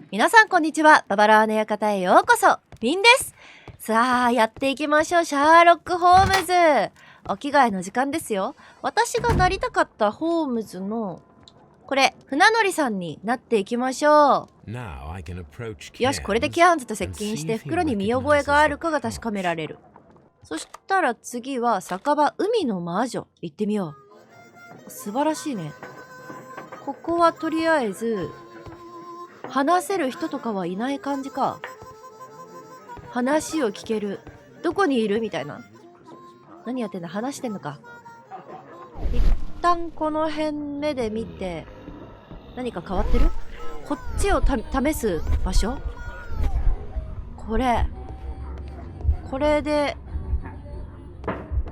皆さんこんにちは。ババロアの館へようこそ。ピンです。さあ、やっていきましょう。シャーロック・ホームズ。お着替えの時間ですよ。私がなりたかったホームズの、これ、船乗りさんになっていきましょう。よし、これでケアンズと接近して袋に見覚えがあるかが確かめられる。そしたら次は酒場海の魔女。行ってみよう。素晴らしいね。ここはとりあえず、話せる人とかはいない感じか。話を聞ける。どこにいるみたいな。何やってんだ、話してんのか。一旦この辺目で見て、何か変わってる？こっちを試す場所？これで、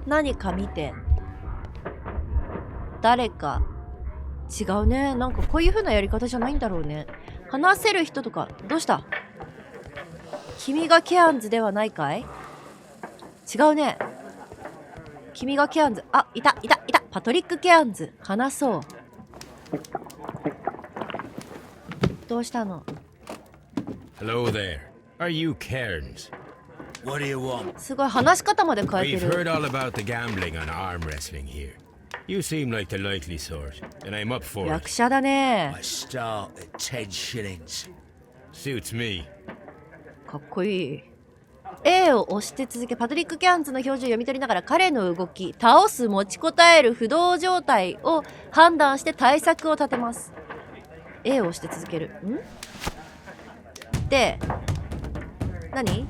何か見て、誰か、違うね。なんかこういう風なやり方じゃないんだろうね。話せる人とか、どうした？君がケアンズではないかい？違うね。君がケアンズ。あ、いた。パトリック・ケアンズ。話そう。どうしたの？ Hello there. Are you Cairns? What do you want? すごい話し方まで変えて We've る。 heard all about the gambling on arm wrestling here. You seem like the likely sort, and I'm up for 役 it. 者だね。 I start at 10 shillings. Suits me. かっこいい。A を押して続け、パトリック・ケアンズの表情を読み取りながら彼の動き、倒す、持ちこたえる、不動状態を判断して対策を立てます。A を押して続ける。で、何？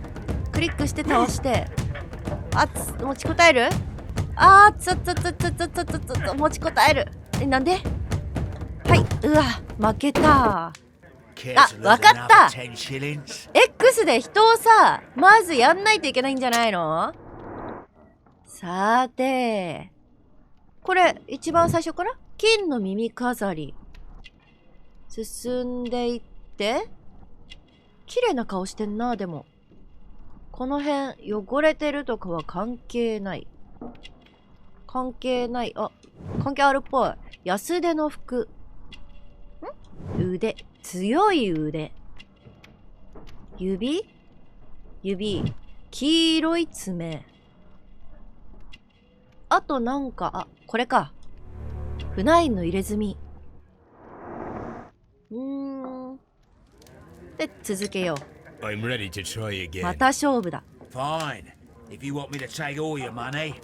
クリックして倒して、持ちこたえる？持ちこたえる。なんで？はい、うわ、負けた。わかった。 X で人をさ、まずやんないといけないんじゃないの？さて、これ一番最初から金の耳飾り。進んでいって、綺麗な顔してんな。でもこの辺汚れてるとかは関係ない。関係あるっぽい。安手の服。腕。強い腕。指。黄色い爪。あとなんか、これか。船員の入れ墨。で、続けよう。 I'm ready to try again. また勝負だ。 Fine. If you want me to take all your money,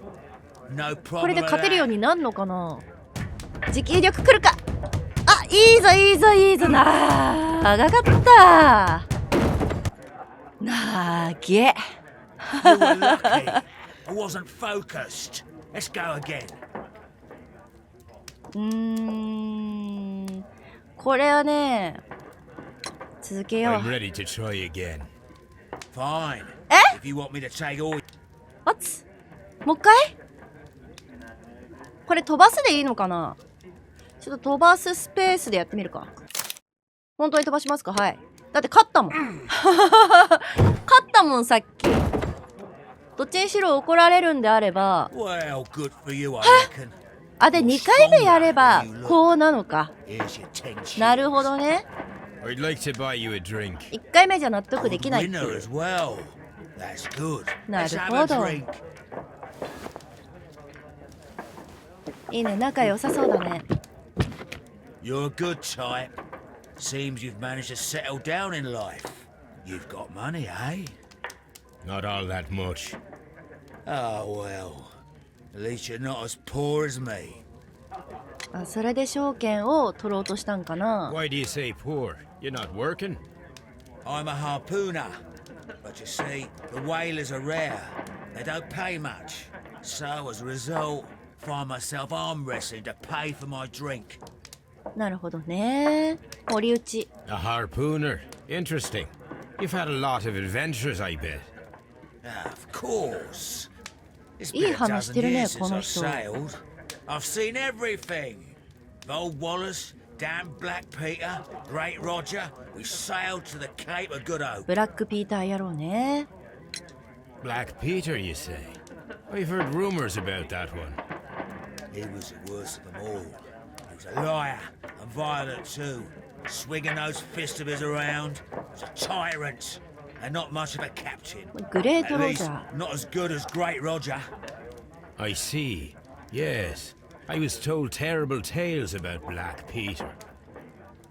no これ problem. で勝てるようになんのかな。持久力来るか。いいぞ。長かった。なげ。You were lucky. I wasn't focused. Let's go again. これはね、続けよう。 I'm ready to try again. Fine. If you want me to take all. もう一回？これ飛ばすでいいのかな。ちょっと飛ばすスペースでやってみるか。本当に飛ばしますか？はい。だって勝ったもん。勝ったもん、さっき。どっちにしろ怒られるんであれば。Well, good for you, I reckon. で、2回目やれば、こうなのか。なるほどね。I'd like to buy you a drink. 1回目じゃ納得できないっていう。 Winner as well. That's good. な Let's る have ほ a ど。 drink. いいね、仲良さそうだね。 You're a good type. Seems you've managed to settle down in life. You've got money, eh? Not all that much. Oh, well. At least you're not as poor as me. それで証券を取ろうとしたんかな。 Why do you say poor? You're not working? I'm a harpooner. But you see, the whalers are rare. They don't pay much. So, as a result, find myself arm wrestling to pay for my drink. なるほどね。堀内。 A harpooner. Interesting. You've had a lot of adventures, I bet. Of course. It's いい been a 話し dozen てるね、 years こ since の I've 人。 sailed. I've seen everything. Old Wallace, damn Black Peter, Great Roger. We sailed to the Cape of Good Hope. ブラックピーター野郎ね。 Black Peter, you say? I've heard rumors about that one. He was the worst of them all. He was a liar and violent too. swinging those fists of his around. Was a tyrant, and not much of a captain. グレート At ロジ least ャー。 not as good as Great Roger. I see. Yes. I was told terrible tales about Black Peter.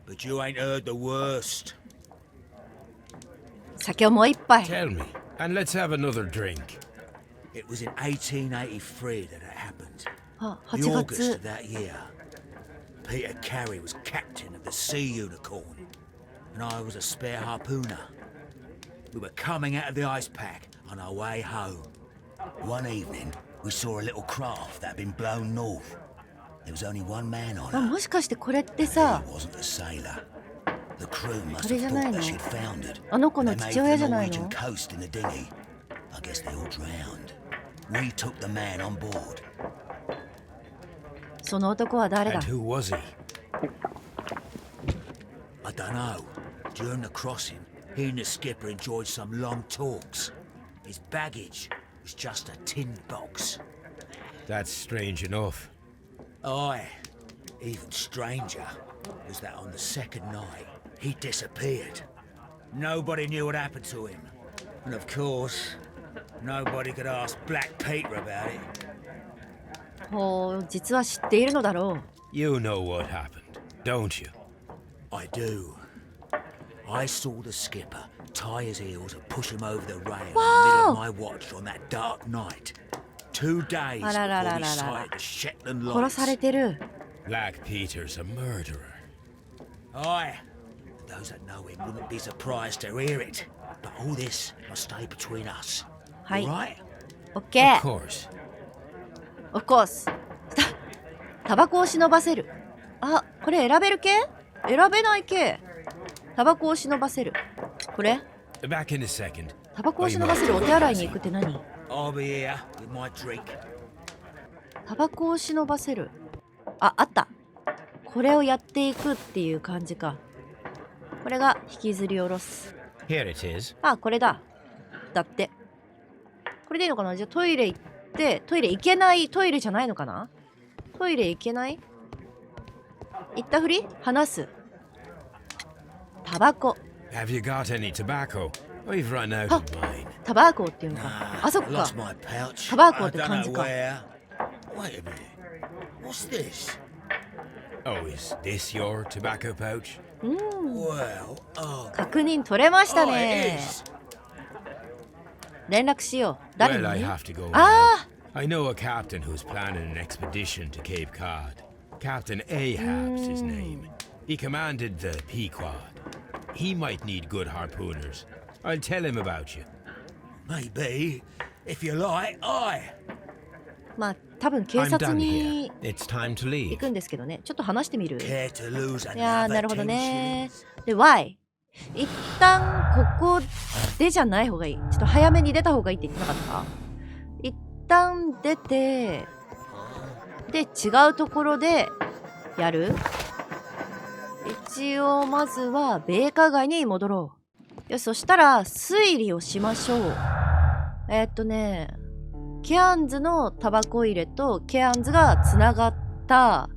But you ain't heard the worst. 酒をもう一杯。 Tell me, and let's have another drink. It was in 1883 that it happened. あ、 The 8 August 月。 of that year. Peter Carey was captain of the Sea Unicorn, and I was a spare harpooner. We were coming out of the ice pack on our way home. One evening, we saw a little craft that had been blown north. There was only one man on あ、 her. もしかしてこれって He さ、 wasn't a sailor. The crew must あれ have じゃない thought の？ that she'd foundered. あの子の They made 父親 for じゃ the ないの？ Norwegian coast in the dinghy. I guess they all drowned. We took the man on board. その男は誰だ？ And who was he? I don't know. During the crossing, he and the skipper enjoyed some long talks. His baggage was just a tin box. That's strange enough. Aye, even stranger was that on the second night, he disappeared. Nobody knew what happened to him. And of course, nobody could ask Black Peter about it. ほう、実は知っているのだろう。 You know what happened, don't you? I do. I saw the skipper tie his heels and push him over the rail in the middle of my watch on that dark night. 2 daysあららららら before we sighted the Shetland 殺され lights. てる。 Black Peter's a murderer. Aye. Those that know him wouldn't be surprised to hear it. But all this must stay between us. はい。 Right? オッケー。 Of course. Of course タバコを忍ばせる。あ、これ選べる系？選べない系。タバコを忍ばせる。これ？ Back in a second. タバコを忍ばせるお手洗いに行くって何？ I'll be here with my drink. タバコを忍ばせる。あ、あった。これをやっていくっていう感じか。これが引きずり下ろす。 Here it is. あ、これだ。だって。これでいいのかな？じゃあトイレ行って、トイレ行けないトイレじゃないのかな？トイレ行けない？行ったふり？話す。タバコ。 Have you got any tobacco? I've run out of mine. タバコっていうのか。 Ah, あ、そっ I か。 lost my pouch. Tobacco I って don't 感じ know か。 where. Wait a minute. What's this? Oh, is this your tobacco pouch? Well, oh, 確認取れました oh, it ね。 is. 連絡しよう。誰 Well, I に？ have to go. あ I know a captain who's planning an expedition to Cape Cod. Captain Ahab's his name. He commanded the Pequod. He might need good harpooners. I'll tell him about you. Maybe. If you like, aye. まあ多分警 I'm 察 done に here. It's time to 行 leave. くんですけどね。ちょっと話してみる？ Care to lose いやー、 another なるほど 10ね shillings?。で、why？ 一旦ここでじゃない方がいい。ちょっと早めに出た方がいいって言ってなかった？一旦出て、で、違うところでやる？一応、まずは、米花街に戻ろう。よし、そしたら、推理をしましょう。ケアンズのタバコ入れとケアンズがつながった。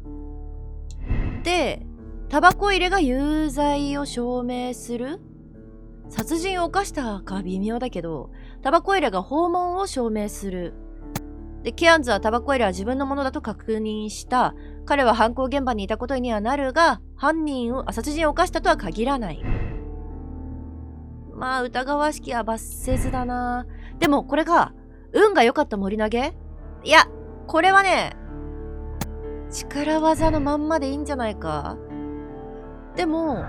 で、タバコ入れが有罪を証明する？殺人を犯したか微妙だけど、タバコ入れが訪問を証明する。で、ケアンズはタバコ入れは自分のものだと確認した。彼は犯行現場にいたことにはなるが、殺人を犯したとは限らない。まあ、疑わしきは罰せずだな。でも、これが、運が良かった森投げ？いや、これはね、力技のまんまでいいんじゃないか。でも、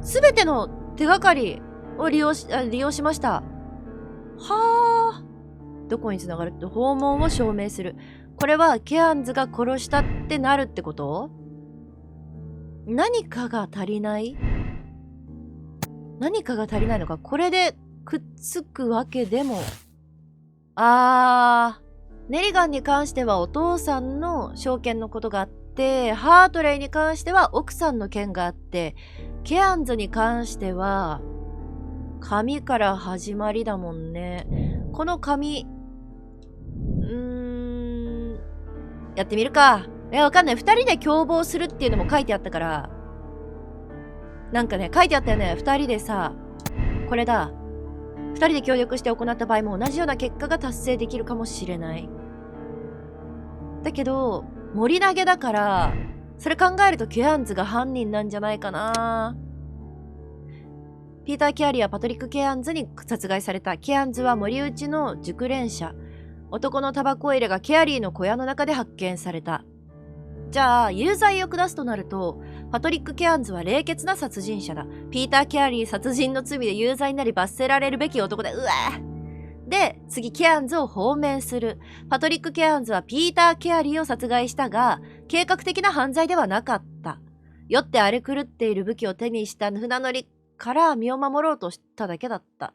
すべての手がかりを利用しました。はあ。どこにつながるって？訪問を証明する。これはケアンズが殺したってなるってこと？何かが足りない？何かが足りないのか。これでくっつくわけでも。ネリガンに関してはお父さんの証券のことがあって、ハートレイに関しては奥さんの件があって、ケアンズに関しては、紙から始まりだもんね。この紙、やってみるか。わかんない。二人で共謀するっていうのも書いてあったから、なんかね、書いてあったよね。2人でさ、これだ。2人で協力して行った場合も同じような結果が達成できるかもしれない。だけど、盛り投げだから、それ考えるとケアンズが犯人なんじゃないかな。ピーター・ケアリーはパトリック・ケアンズに殺害された。ケアンズは森内の熟練者。男のタバコ入れがケアリーの小屋の中で発見された。じゃあ、有罪を下すとなると、パトリック・ケアンズは冷血な殺人者だ。ピーター・ケアリー殺人の罪で有罪になり罰せられるべき男だ。うわで、次、ケアンズを放免する。パトリック・ケアンズはピーター・ケアリーを殺害したが、計画的な犯罪ではなかった。酔って荒れ狂っている武器を手にした船乗りから身を守ろうとしただけだった。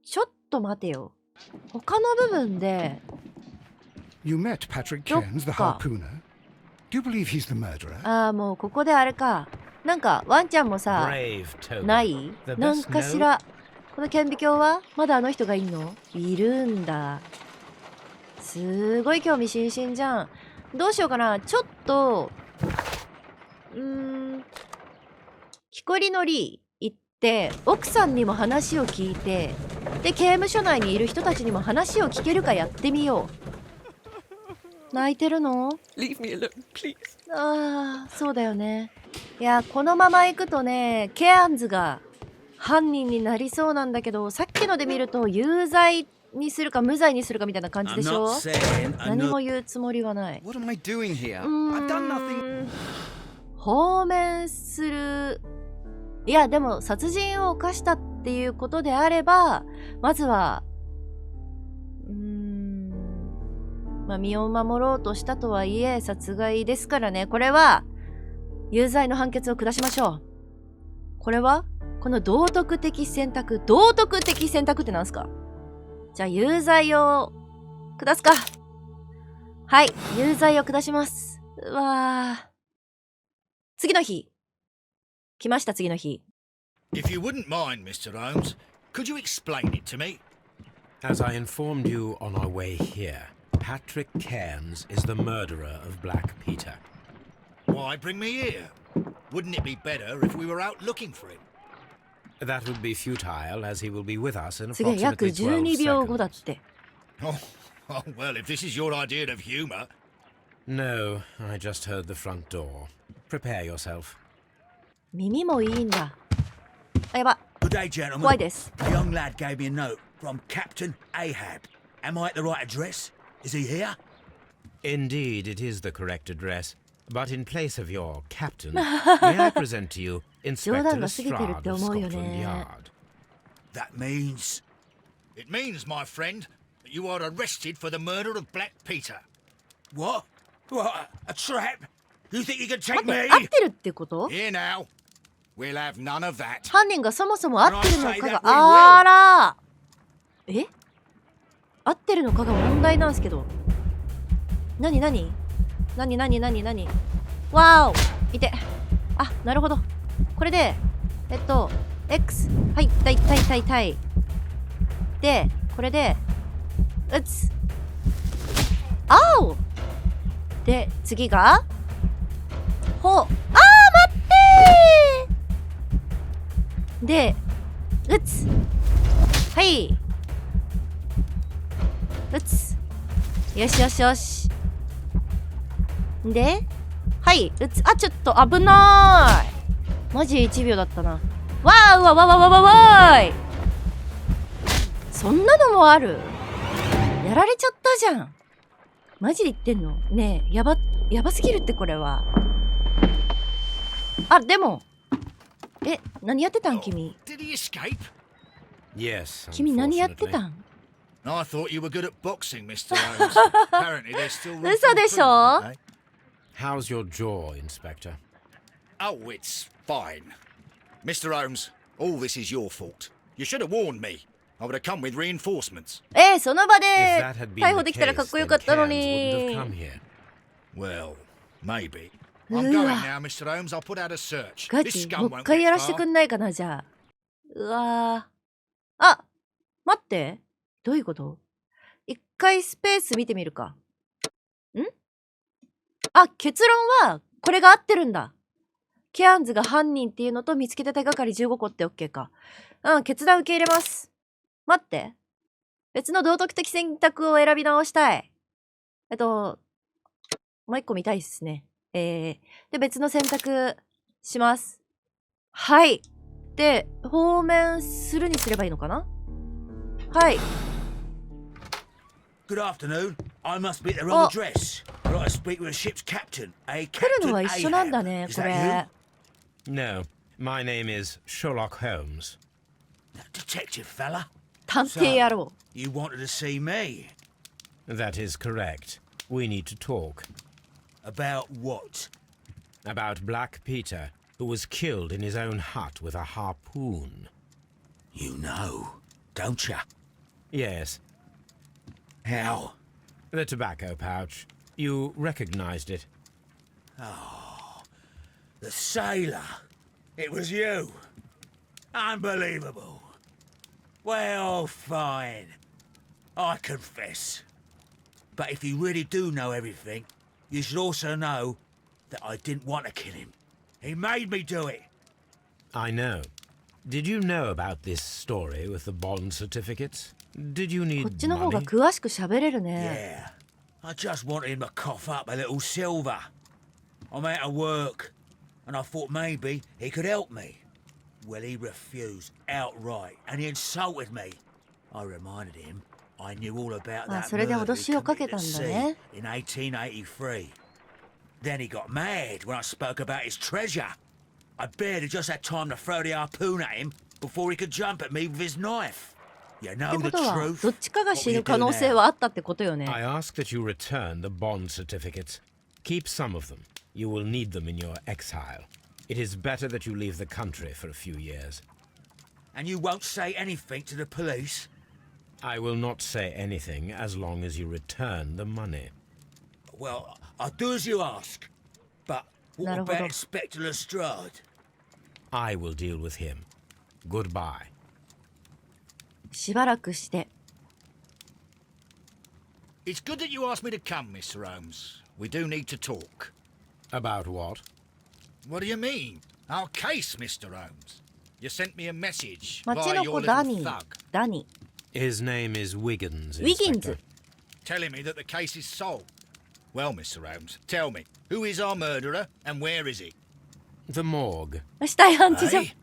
ちょっと待てよ。他の部分で、You met Patrick Cairns, the harpooner. Do you believe he's the murderer? ああ、もうここであれか。なんか、ワンちゃんもさ、ないなんかしら。この顕微鏡はまだあの人がいんの？いるんだ。すごい興味津々じゃん。どうしようかな。ちょっと、木こりのり行って、奥さんにも話を聞いて、で、刑務所内にいる人たちにも話を聞けるかやってみよう。泣いてるの？ Leave me alone, please. ああ、そうだよね。いや、このまま行くとね、ケアンズが犯人になりそうなんだけど、さっきので見ると有罪にするか無罪にするかみたいな感じでしょ？何も言うつもりはない。What am I doing here? I've done nothing. 放免する。いや、でも殺人を犯したっていうことであれば、まずは、まあ、身を守ろうとしたとはいえ殺害ですからね。これは有罪の判決を下しましょう。これはこの道徳的選択ってなんすか？じゃあ有罪を下すか。はい、有罪を下します。うわー、次の日来ました。次の日。 If you wouldn't mind, Mr. Holmes, could you explain it to me? As I informed you on our way here, Patrick Cairns is the murderer of Black Peter. Why bring me here? Wouldn't it be better if we were out looking for him? That would be futile, as he will be with us in 次は約 approximately 12 12秒後だっ seconds. て。 Oh, well, if this is your idea of humour. No, I just heard the front door. Prepare yourself. 耳もいいんだ。あ、やば。 Good day, gentlemen. 怖いです。 A young lad gave me a note from Captain Ahab. Am I at the right address? Is he here? Indeed, it is the correct address. But in place of your captain, may I present to you Inspector 冗談が過ぎてるっ Lestrade て of 思うよ Scotland ね。 That Yard. means... It means, my friend, that you are arrested for the murder of Black Peter. What? What? A trap? You think you can 待 take って、 me? 合ってるってこと？ Here now. We'll have none of that. 犯人がそもそも合ってるのかが、 Can I say that we will? あらえ合ってるのかが問題なんすけど。なにわーおいて。あ、なるほど。これで、X。はい、たい。で、これで、打つ。青で、次が、ほう。待ってーで、打つ。はい。打つ。よし。で、はい、打つ。あ、ちょっと危なーい。マジ1秒だったな。わーい。そんなのもある？やられちゃったじゃん。マジで言ってんの？ねえ、やばすぎるってこれは。あ、でも、何やってたん君？ Did he escape? Yes, 君何やってた unfortunately. ん？ I thought you were good at boxing, Mr. Holmes. Apparently there's still room for 嘘でしょ？ improvement, eh? How's your jaw, Inspector? Oh, it's fine. Mr. Holmes, all this is your fault. You should have warned me. I would have come with reinforcements. その場で If that had been 逮捕 the できたらかっ case, こよ then かったの Cairns wouldn't に。 have come here. Well, maybe. Ugh. I'm going now, Mr. Holmes. I'll put out a search. ガ This チ scum もう won't 一回 get やらして far. くんないかな、じゃあ。うわー。あ、待って。どういうこと？一回スペース見てみるか。あ、結論は、これが合ってるんだ。ケアンズが犯人っていうのと見つけた手がかり15個って OK か。うん、決断受け入れます。待って。別の道徳的選択を選び直したい。もう一個見たいですね。で、別の選択します。はい。で、放免するにすればいいのかな？はい。Good afternoon. I must be at the wrong address. I'd like to speak with a ship's captain. A 来るの Captain は一緒なんだね、 Ahab. こ Is that れ。 No, my name is Sherlock Holmes. you? That detective fella? 探偵野郎。You wanted to see me? That is correct. We need to talk. About what? About Black Peter, who was killed in his own hut with a harpoon. You know, don't you? Yes, How? the tobacco pouch. You recognized it. The sailor. It was you. Unbelievable. Well, fine. I confess. But if you really do know everything, you should also know that I didn't want to kill him. He made me do it. I know. Did you know about this story with the bond certificates? Did you こっ need ちの方が money? 詳しく喋れるね。 Yeah. I just wanted him to cough up a little silver. I'm out of work, and I thought maybe he could help me. Well, he refused outright, and he insulted me. I reminded him I knew all about あ、 that それで murder 脅 he しをかけ committed た at んだ sea ね。 in 1883. Then he got mad when I spoke about his treasure. I barely just had time to throw the harpoon at him before he could jump at me with his knife. You っ know てこ the とは、 truth. どっちかが What 死 will ぬ you 可 do 能性 now? はあったってことよね。 I ask that you return the bond certificates. Keep some of them. You will need them in your exile. It is better that you leave the country for a few years. And you won't say anything to the police? I will not say anything as long as you return the money. Well, I'll do as you ask. But what なるほど。 about Inspector Lestrade? I will deal with him. Goodbye. しばらくして。 It's good that you asked me to come, Mr. Holmes. We do need to talk. About what? What do you mean? Our case, Mr. Holmes. You sent me a message 町 via の your 子ダ little ニー thug,。ダニ His name is Wiggins. ー。ウィギン Inspector. ズ。 telling me that the case is solved. Well, Mr. Holmes, tell me, who is our murderer and where is he? The morgue. 死体安置所。 Eh?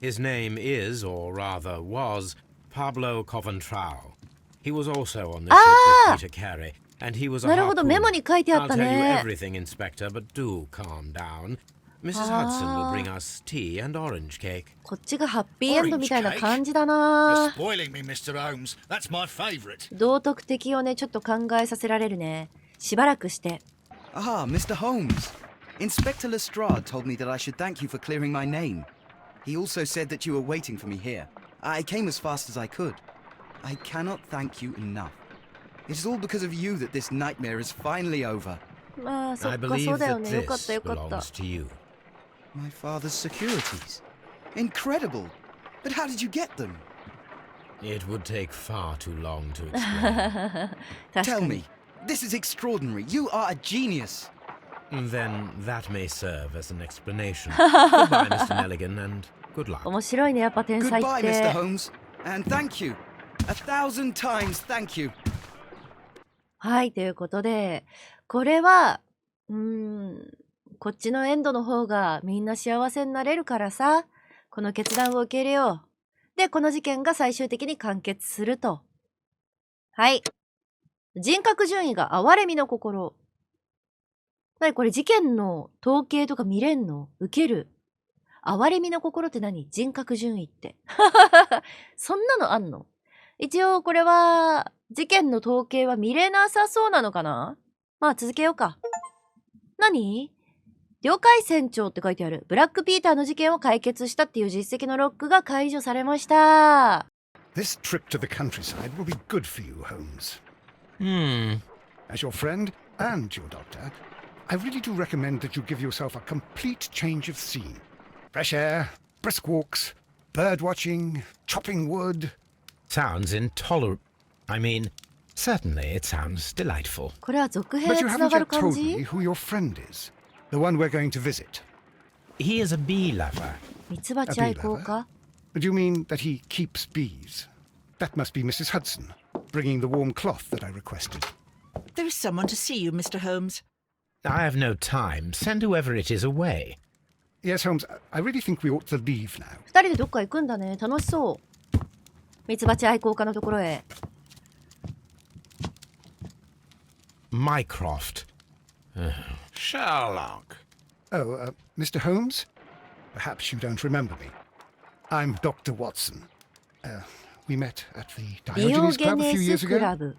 His name is, or rather was, Pablo Coventrao. He was also on the ship with Peter Carey, and he was a なるほど、 harpooner. メモに書いてあっ I'll た tell you ね。 everything, Inspector, but do calm down. Mrs. Hudson will bring us tea and orange cake. こっちがハッピーエンドみたいな感じだな You're。spoiling me, Mr. Holmes. That's my favourite. 道徳的をね、ちょっと考えさせられるね。しばらくして。 Ah, Mr. Holmes. Inspector Lestrade told me that I should thank you for clearing my name. He also said that you were waiting for me here. I came as fast as I could. I cannot thank you enough. It is all because of you that this nightmare is finally over. まあ、そ I っか、そ believe うだよ that ね。よかった、 this よかった。 belongs to you. My father's securities. Incredible. But how did you get them? It would take far too long to explain. 確 Tell かに me. This is extraordinary. You are a genius. Then that may serve as an explanation. Goodbye, Mr. Nelligan, and good luck. 面白いね、やっぱ天才っ Goodbye, て Mr. Holmes. And thank you. 1,000 times thank you. はい、ということで、これは、こっちのエンドの方がみんな幸せになれるからさ、この決断を受け入れよう。で、この事件が最終的に完結すると。はい。人格順位が哀れみの心。なにこれ事件の統計とか見れんの？受ける。哀れみの心って何？人格順位って。そんなのあんの？一応これは事件の統計は見れなさそうなのかな？まあ続けようか。何？了解船長って書いてある。ブラックピーターの事件を解決したっていう実績のロックが解除されました。This trip to the countryside will be good for you, Holmes. As your friend and your doctor, I really do recommend that you give yourself a complete change of scene. Fresh air, brisk walks, bird watching, chopping wood. Sounds intolerable. I mean, certainly it sounds delightful. これは続編 But へ you つ haven't ながる yet 感 told me じ？ who your friend is, the one we're going to visit. He is a bee lover. ミツバチ愛好家 Do you mean that he keeps bees? That must be Mrs. Hudson, bringing the warm cloth that I requested. There is someone to see you, Mr. Holmes. I have no time. Send whoever it is away. Yes, Holmes, I really think we ought to leave now. 二人でどっか行くんだね。楽しそう。ミツバチ愛好家のところへ。Mycroft. Sherlock. Oh, Mr. Holmes? Perhaps you don't remember me. I'm Dr. Watson. We met at the ディオ Diogenes ゲ Club a ネ few years スクラ ago. ブ。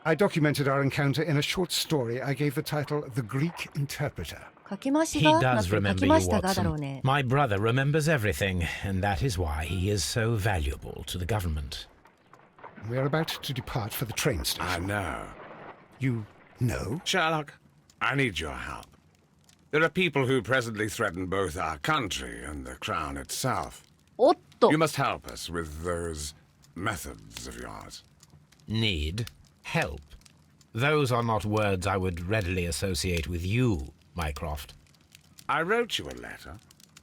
I documented our encounter in a short story I gave the title The Greek Interpreter. 書きまし He がな does って書 remember き you, ましたがだろう Watson. ね。 My brother remembers everything, and that is why he is so valuable to the government. We're about to depart for the train I station. know. You know? Sherlock, I need your help. There are people who presently threaten both our country and the crown itself. おっと You must help us with those methods of yours. Need help. Those are not words I would readily associate with you, Mycroft. I wrote you a letter,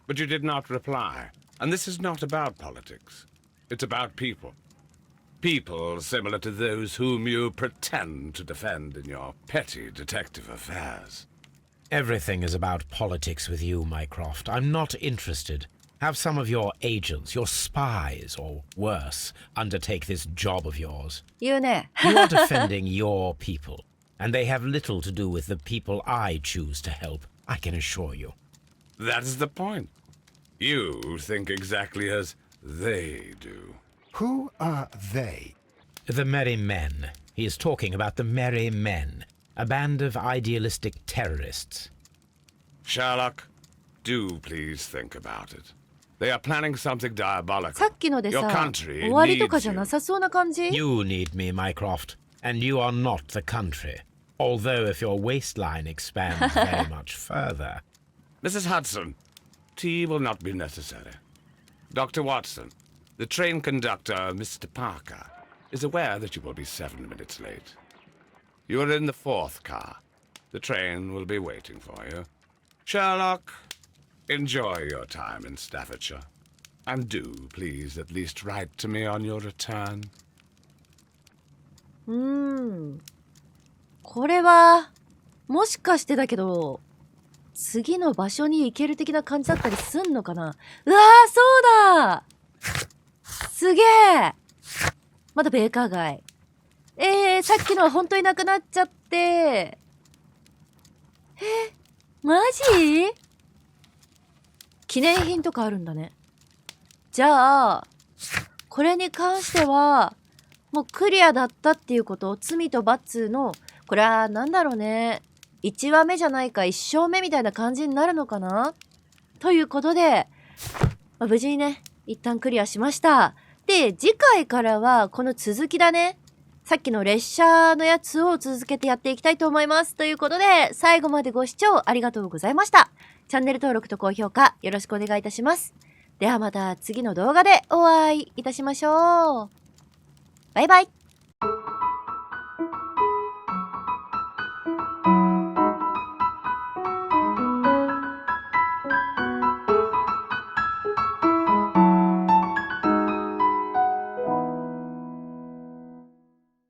but you did not reply. And this is not about politics. It's about people. People similar to those whom you pretend to defend in your petty detective affairs. Everything is about politics with you, Mycroft. I'm not interested. Have some of your agents, your spies, or worse, undertake this job of yours. 言うね。 You are defending your people, and they have little to do with the people I choose to help, I can assure you. That is the point. You think exactly as they do. Who are they? The Merry Men. He is talking about the Merry Men, a band of idealistic terrorists. Sherlock, do please think about it. They are planning something diabolical. さっきので Your さ、 country 終わりとか needs じゃ you. なさそうな感じ You need me, Mycroft, and you are not the country. Although if your waistline expands very much further. Mrs. Hudson, tea will not be necessary. Dr. Watson, the train conductor, Mr. Parker, is aware that you will be 7 minutes late. You are in the 4th car. The train will be waiting for you. Sherlock, enjoy your time in Staffordshire. And do, please, at least write to me on your return. これは、もしかしてだけど、次の場所に行ける的な感じだったりすんのかな。うわー、そうだすげえまだベーカー街。さっきのは本当になくなっちゃって。マジ記念品とかあるんだね。じゃあ、これに関しては、もうクリアだったっていうこと、罪と罰の、これはなんだろうね。1話目じゃないか1章目みたいな感じになるのかなということで、無事にね、一旦クリアしました。で、次回からはこの続きだね。さっきの列車のやつを続けてやっていきたいと思います。ということで、最後までご視聴ありがとうございました。チャンネル登録と高評価よろしくお願いいたします。ではまた次の動画でお会いいたしましょう。バイバイ。